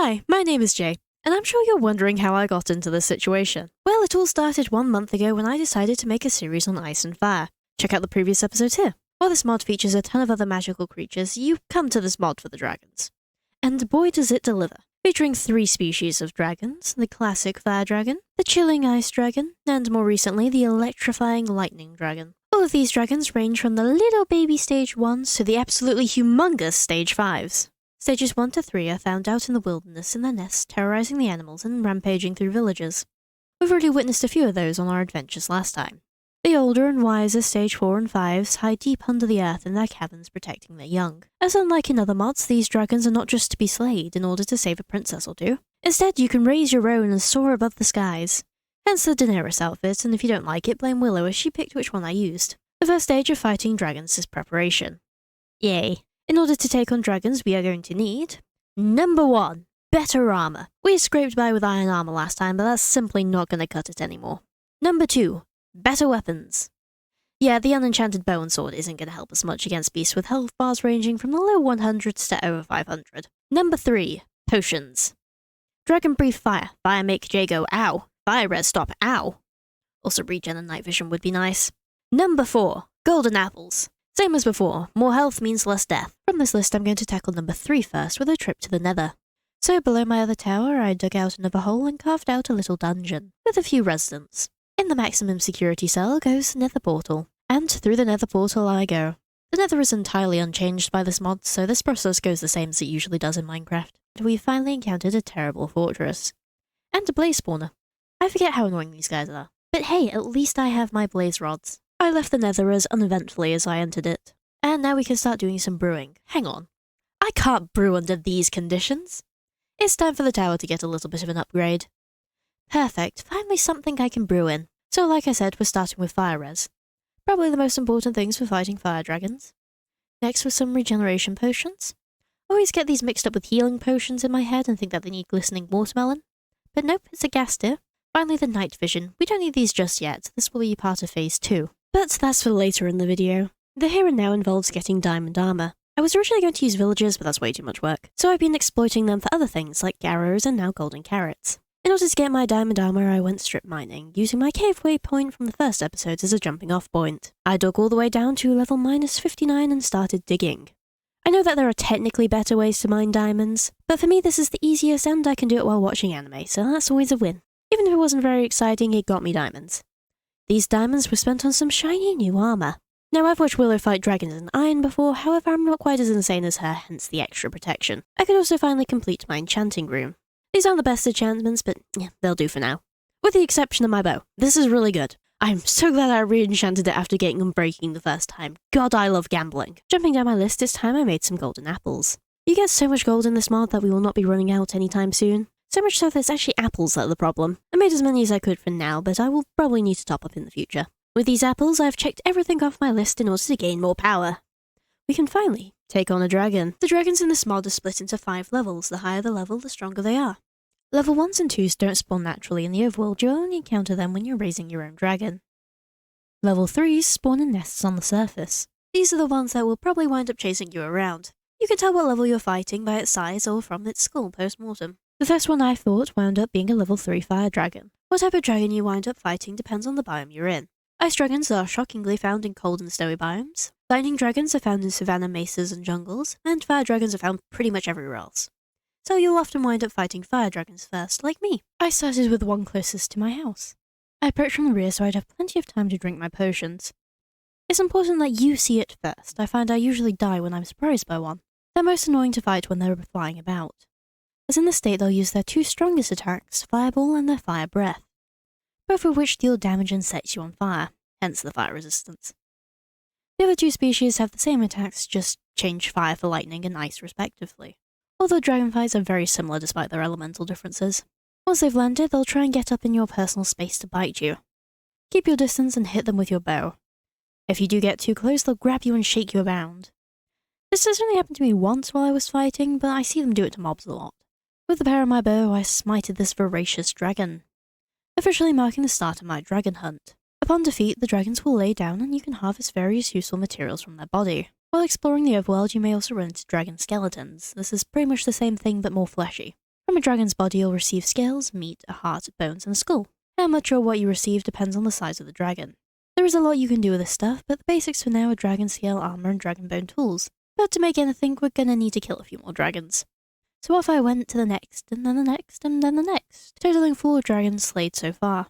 Hi, my name is Jade, and I'm sure you're wondering how I got into this situation. Well, it all started 1 month ago when I decided to make a series on ice and fire. Check out the previous episodes here. While this mod features a ton of other magical creatures, you come to this mod for the dragons. And boy does it deliver. Featuring 3 species of dragons, the classic fire dragon, the chilling ice dragon, and more recently the electrifying lightning dragon. All of these dragons range from the little baby stage 1s to the absolutely humongous stage 5s. Stages 1 to 3 are found out in the wilderness in their nests, terrorizing the animals and rampaging through villages. We've already witnessed a few of those on our adventures last time. The older and wiser stage 4 and 5s hide deep under the earth in their caverns protecting their young. As unlike in other mods, these dragons are not just to be slayed in order to save a princess or two. Instead, you can raise your own and soar above the skies. Hence the Daenerys outfit, and if you don't like it, blame Willow as she picked which one I used. The first stage of fighting dragons is preparation. Yay. In order to take on dragons, we are going to need... Number 1. Better armor. We scraped by with iron armor last time, but that's simply not going to cut it anymore. Number 2. Better weapons. Yeah, the unenchanted bow and sword isn't going to help us much against beasts with health bars ranging from the low 100s to over 500. Number 3. Potions. Dragon breathe fire. Fire make Jay go ow. Fire red stop ow. Also regen and night vision would be nice. Number 4. Golden apples. Same as before, more health means less death. From this list I'm going to tackle number 3 first with a trip to the Nether. So below my other tower I dug out another hole and carved out a little dungeon, with a few residents. In the maximum security cell goes the Nether portal, and through the Nether portal I go. The Nether is entirely unchanged by this mod, so this process goes the same as it usually does in Minecraft. We finally encountered a terrible fortress. And a blaze spawner. I forget how annoying these guys are. But hey, at least I have my blaze rods. I left the Nether as uneventfully as I entered it. And now we can start doing some brewing. Hang on. I can't brew under these conditions. It's time for the tower to get a little bit of an upgrade. Perfect, finally something I can brew in. So like I said, we're starting with fire res. Probably the most important things for fighting fire dragons. Next with some regeneration potions. Always get these mixed up with healing potions in my head and think that they need glistening watermelon. But nope, it's a gas tier. Finally the night vision. We don't need these just yet, this will be part of phase 2. But that's for later in the video. The here and now involves getting diamond armor. I was originally going to use villagers, but that's way too much work. So I've been exploiting them for other things like arrows and now golden carrots. In order to get my diamond armor, I went strip mining, using my cave waypoint from the first episode as a jumping off point. I dug all the way down to level -59 and started digging. I know that there are technically better ways to mine diamonds, but for me this is the easiest and I can do it while watching anime, so that's always a win. Even if it wasn't very exciting, it got me diamonds. These diamonds were spent on some shiny new armor. Now I've watched Willow fight dragons in iron before, however I'm not quite as insane as her, hence the extra protection. I could also finally complete my enchanting room. These aren't the best enchantments, but yeah, they'll do for now. With the exception of my bow. This is really good. I'm so glad I re-enchanted it after getting unbreaking the first time. God, I love gambling. Jumping down my list, this time I made some golden apples. You get so much gold in this mod that we will not be running out anytime soon. So much so that it's actually apples that are the problem. I made as many as I could for now, but I will probably need to top up in the future. With these apples, I've checked everything off my list in order to gain more power. We can finally take on a dragon. The dragons in this mod are split into 5 levels. The higher the level, the stronger they are. Level 1s and 2s don't spawn naturally in the overworld, you'll only encounter them when you're raising your own dragon. Level 3s spawn in nests on the surface. These are the ones that will probably wind up chasing you around. You can tell what level you're fighting by its size or from its skull post-mortem. The first one I fought wound up being a level 3 fire dragon. What type of dragon you wind up fighting depends on the biome you're in. Ice dragons are shockingly found in cold and snowy biomes, lightning dragons are found in savanna mesas and jungles, and fire dragons are found pretty much everywhere else. So you'll often wind up fighting fire dragons first, like me. I started with the one closest to my house. I approached from the rear so I'd have plenty of time to drink my potions. It's important that you see it first. I find I usually die when I'm surprised by one. They're most annoying to fight when they're flying about, as in this state they'll use their 2 strongest attacks, Fireball and their Fire Breath, both of which deal damage and sets you on fire, hence the fire resistance. The other 2 species have the same attacks, just change fire for lightning and ice respectively. Although dragonflies are very similar despite their elemental differences. Once they've landed, they'll try and get up in your personal space to bite you. Keep your distance and hit them with your bow. If you do get too close, they'll grab you and shake you around. This has only happened to me once while I was fighting, but I see them do it to mobs a lot. With the power of my bow, I smited this ferocious dragon, officially marking the start of my dragon hunt. Upon defeat, the dragons will lay down and you can harvest various useful materials from their body. While exploring the overworld, you may also run into dragon skeletons. This is pretty much the same thing but more fleshy. From a dragon's body you'll receive scales, meat, a heart, bones, and a skull. How much or what you receive depends on the size of the dragon. There is a lot you can do with this stuff, but the basics for now are dragon scale armor and dragon bone tools. But to make anything, we're gonna need to kill a few more dragons. So off I went to the next, and then the next, and then the next, totaling 4 dragons slayed so far,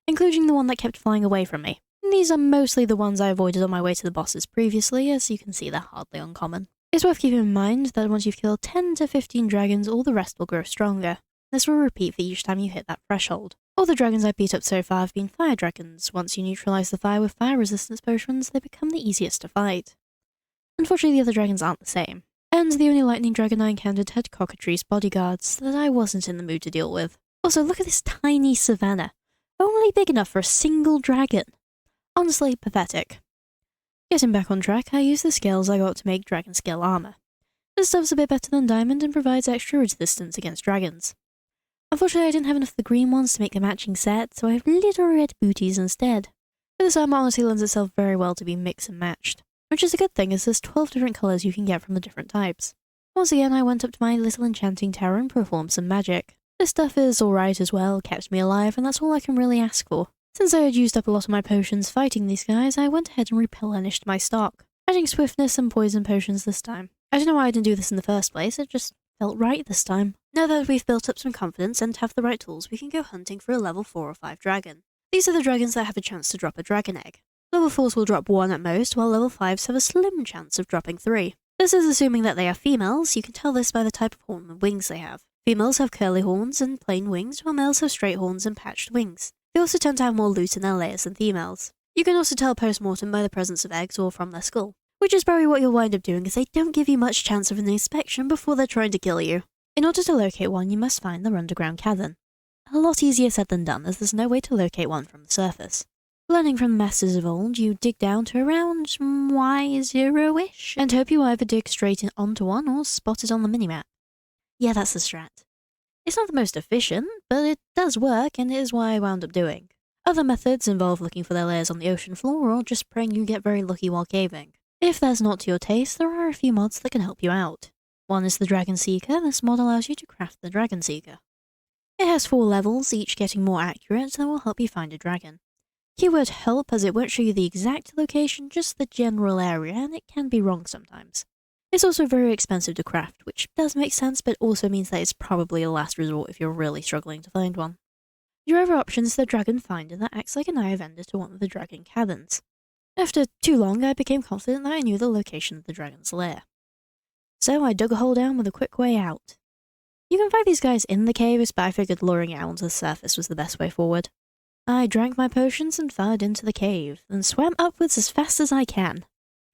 including the one that kept flying away from me. And these are mostly the ones I avoided on my way to the bosses previously, as you can see they're hardly uncommon. It's worth keeping in mind that once you've killed 10 to 15 dragons, all the rest will grow stronger. This will repeat for each time you hit that threshold. All the dragons I've beat up so far have been fire dragons. Once you neutralize the fire with fire resistance potions, they become the easiest to fight. Unfortunately, the other dragons aren't the same. And the only lightning dragon I encountered had cockatrice bodyguards that I wasn't in the mood to deal with. Also, look at this tiny savannah. Only big enough for a single dragon. Honestly, pathetic. Getting back on track, I used the scales I got to make dragon scale armor. This stuff's a bit better than diamond and provides extra resistance against dragons. Unfortunately, I didn't have enough of the green ones to make a matching set, so I have little red booties instead. But this armor honestly lends itself very well to be mixed and matched, which is a good thing as there's 12 different colours you can get from the different types. Once again, I went up to my little enchanting tower and performed some magic. This stuff is alright as well, kept me alive, and that's all I can really ask for. Since I had used up a lot of my potions fighting these guys, I went ahead and replenished my stock, adding swiftness and poison potions this time. I don't know why I didn't do this in the first place, it just felt right this time. Now that we've built up some confidence and have the right tools, we can go hunting for a level 4 or 5 dragon. These are the dragons that have a chance to drop a dragon egg. Level 4s will drop 1 at most, while level 5s have a slim chance of dropping 3. This is assuming that they are females. You can tell this by the type of horn and wings they have. Females have curly horns and plain wings, while males have straight horns and patched wings. They also tend to have more loot in their layers than females. You can also tell post-mortem by the presence of eggs or from their skull, which is probably what you'll wind up doing as they don't give you much chance of an inspection before they're trying to kill you. In order to locate one, you must find their underground cavern. A lot easier said than done, as there's no way to locate one from the surface. Learning from the masters of old, you dig down to around Y0-ish, and hope you either dig straight onto one or spot it on the minimap. Yeah, that's the strat. It's not the most efficient, but it does work, and it is what I wound up doing. Other methods involve looking for their layers on the ocean floor, or just praying you get very lucky while caving. If that's not to your taste, there are a few mods that can help you out. One is the Dragon Seeker. This mod allows you to craft the Dragon Seeker. It has 4 levels, each getting more accurate, and will help you find a dragon. Keyword help, as it won't show you the exact location, just the general area, and it can be wrong sometimes. It's also very expensive to craft, which does make sense, but also means that it's probably a last resort if you're really struggling to find one. Your other option is the Dragon Finder that acts like an eye vendor to one of the dragon caverns. After too long, I became confident that I knew the location of the dragon's lair. So I dug a hole down with a quick way out. You can fight these guys in the caves, but I figured luring it out onto the surface was the best way forward. I drank my potions and fired into the cave, then swam upwards as fast as I can.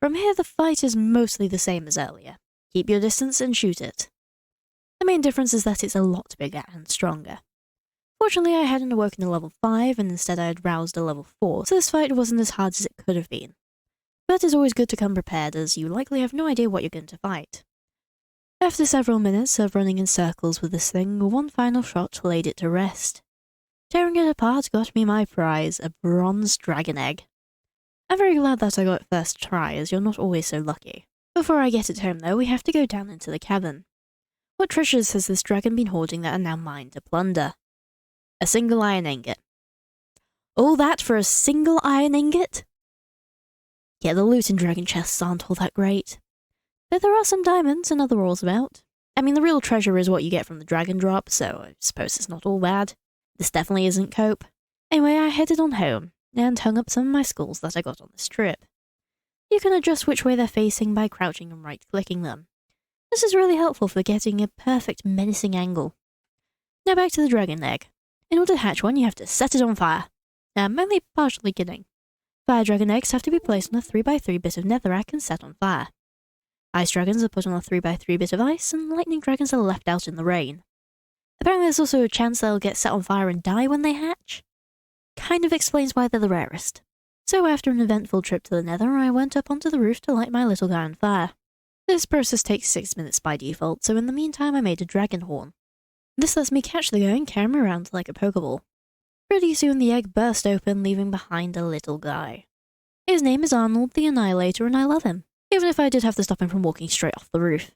From here the fight is mostly the same as earlier. Keep your distance and shoot it. The main difference is that it's a lot bigger and stronger. Fortunately, I hadn't awoken a level 5, and instead I had roused a level 4, so this fight wasn't as hard as it could have been. But it's always good to come prepared, as you likely have no idea what you're going to fight. After several minutes of running in circles with this thing, one final shot laid it to rest. Tearing it apart got me my prize, a bronze dragon egg. I'm very glad that I got it first try, as you're not always so lucky. Before I get it home though, we have to go down into the cavern. What treasures has this dragon been hoarding that are now mine to plunder? A single iron ingot. All that for a single iron ingot? Yeah, the loot in dragon chests aren't all that great. But there are some diamonds and other ores about. I mean, the real treasure is what you get from the dragon drop, so I suppose it's not all bad. This definitely isn't cope. Anyway, I headed on home, and hung up some of my skulls that I got on this trip. You can adjust which way they're facing by crouching and right-clicking them. This is really helpful for getting a perfect menacing angle. Now back to the dragon egg. In order to hatch one, you have to set it on fire. I'm only partially kidding. Fire dragon eggs have to be placed on a 3x3 bit of netherrack and set on fire. Ice dragons are put on a 3x3 bit of ice, and lightning dragons are left out in the rain. Apparently there's also a chance they'll get set on fire and die when they hatch. Kind of explains why they're the rarest. So after an eventful trip to the Nether, I went up onto the roof to light my little guy on fire. This process takes 6 minutes by default, so in the meantime I made a dragon horn. This lets me catch the guy and carry him around like a Pokeball. Pretty soon the egg burst open, leaving behind a little guy. His name is Arnold the Annihilator, and I love him, even if I did have to stop him from walking straight off the roof.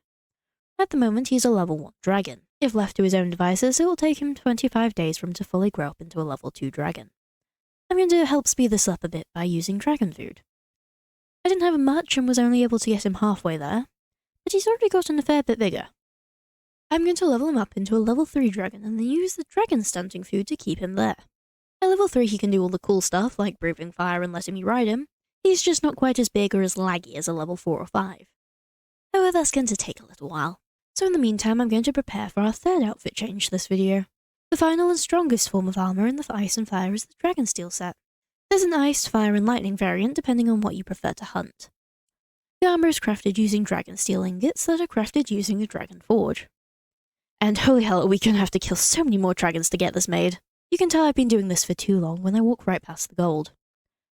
At the moment, he's a level 1 dragon. If left to his own devices, it will take him 25 days for him to fully grow up into a level 2 dragon. I'm going to help speed this up a bit by using dragon food. I didn't have much and was only able to get him halfway there, but he's already gotten a fair bit bigger. I'm going to level him up into a level 3 dragon and then use the dragon stunting food to keep him there. At level 3 he can do all the cool stuff like breathing fire and letting me ride him. He's just not quite as big or as laggy as a level 4 or 5. However, that's going to take a little while. So in the meantime, I'm going to prepare for our third outfit change this video. The final and strongest form of armour in the Ice and Fire is the Dragon Steel set. There's an Ice, Fire and Lightning variant depending on what you prefer to hunt. The armour is crafted using Dragon Steel ingots that are crafted using a Dragon Forge. And holy hell, are we going to have to kill so many more dragons to get this made. You can tell I've been doing this for too long when I walk right past the gold.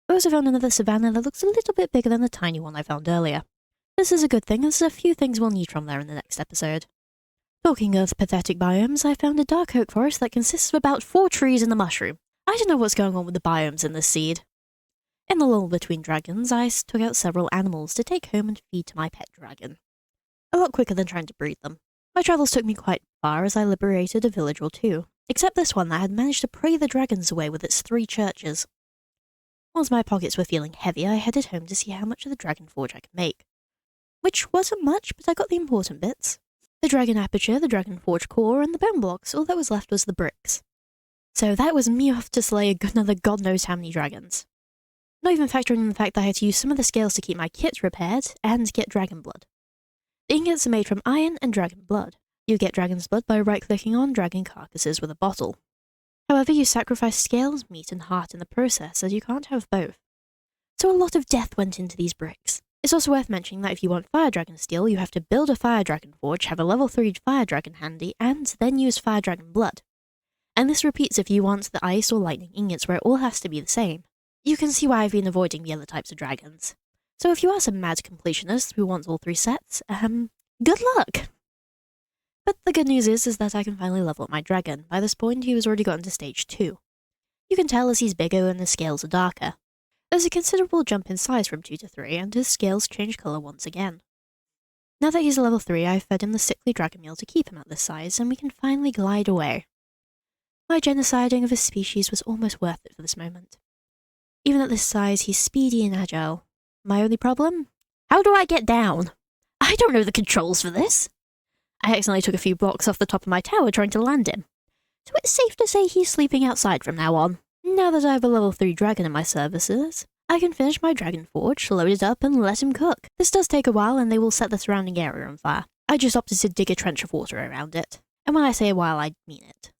I also found another savannah that looks a little bit bigger than the tiny one I found earlier. This is a good thing, as there's a few things we'll need from there in the next episode. Talking of pathetic biomes, I found a dark oak forest that consists of about 4 trees and a mushroom. I don't know what's going on with the biomes in this seed. In the lull between dragons, I took out several animals to take home and feed to my pet dragon. A lot quicker than trying to breed them. My travels took me quite far as I liberated a village or 2, except this one that had managed to pray the dragons away with its 3 churches. Once my pockets were feeling heavy, I headed home to see how much of the Dragon Forge I could make. Which wasn't much, but I got the important bits. The dragon aperture, the Dragon Forge core, and the bone blocks. All that was left was the bricks. So that was me off to slay another god knows how many dragons. Not even factoring in the fact that I had to use some of the scales to keep my kits repaired and get dragon blood. The ingots are made from iron and dragon blood. You get dragon's blood by right-clicking on dragon carcasses with a bottle. However, you sacrifice scales, meat, and heart in the process, as you can't have both. So a lot of death went into these bricks. It's also worth mentioning that if you want fire dragon steel, you have to build a fire dragon forge, have a level 3 fire dragon handy, and then use fire dragon blood. And this repeats if you want the ice or lightning ingots, where it all has to be the same. You can see why I've been avoiding the other types of dragons. So if you are some mad completionist who wants all 3 sets, good luck! But the good news is that I can finally level up my dragon. By this point, he was already gotten to stage 2. You can tell as he's bigger and his scales are darker. There's a considerable jump in size from 2 to 3, and his scales change colour once again. Now that he's a level 3, I've fed him the sickly dragon meal to keep him at this size, and we can finally glide away. My genociding of his species was almost worth it for this moment. Even at this size, he's speedy and agile. My only problem? How do I get down? I don't know the controls for this. I accidentally took a few blocks off the top of my tower trying to land him. So it's safe to say he's sleeping outside from now on. Now that I have a level 3 dragon in my services, I can finish my dragon forge, load it up, and let him cook. This does take a while, and they will set the surrounding area on fire. I just opted to dig a trench of water around it. And when I say a while, I mean it.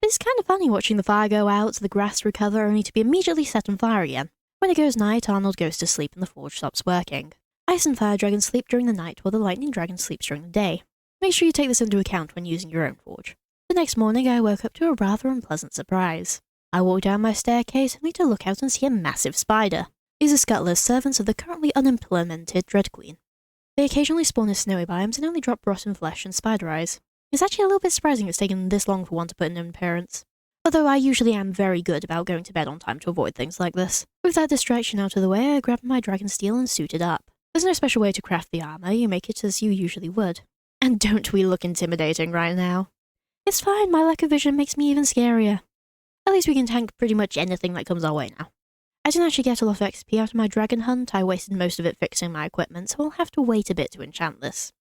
But it's kind of funny watching the fire go out, the grass recover, only to be immediately set on fire again. When it goes night, Arnold goes to sleep and the forge stops working. Ice and fire dragons sleep during the night, while the lightning dragon sleeps during the day. Make sure you take this into account when using your own forge. The next morning, I woke up to a rather unpleasant surprise. I walked down my staircase only to look out and see a massive spider. These are scuttlers, servants of the currently unimplemented Dread Queen. They occasionally spawn in snowy biomes and only drop rotten flesh and spider eyes. It's actually a little bit surprising it's taken this long for one to put in an appearance. Although I usually am very good about going to bed on time to avoid things like this. With that distraction out of the way, I grabbed my dragon steel and suited up. There's no special way to craft the armour, you make it as you usually would. And don't we look intimidating right now? It's fine, my lack of vision makes me even scarier. At least we can tank pretty much anything that comes our way now. I didn't actually get a lot of XP out of my dragon hunt, I wasted most of it fixing my equipment, so I'll have to wait a bit to enchant this.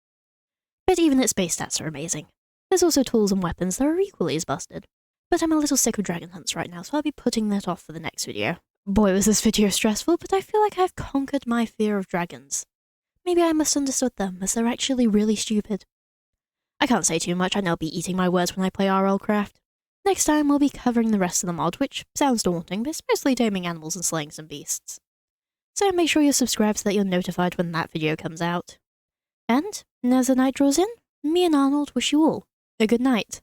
But even its base stats are amazing. There's also tools and weapons that are equally as busted. But I'm a little sick of dragon hunts right now, so I'll be putting that off for the next video. Boy, was this video stressful, but I feel like I've conquered my fear of dragons. Maybe I misunderstood them, as they're actually really stupid. I can't say too much, I know I'll be eating my words when I play RL Craft. Next time we'll be covering the rest of the mod, which sounds daunting, but it's mostly taming animals and slaying some beasts. So make sure you're subscribed so that you're notified when that video comes out. And, as the night draws in, me and Arnold wish you all a good night.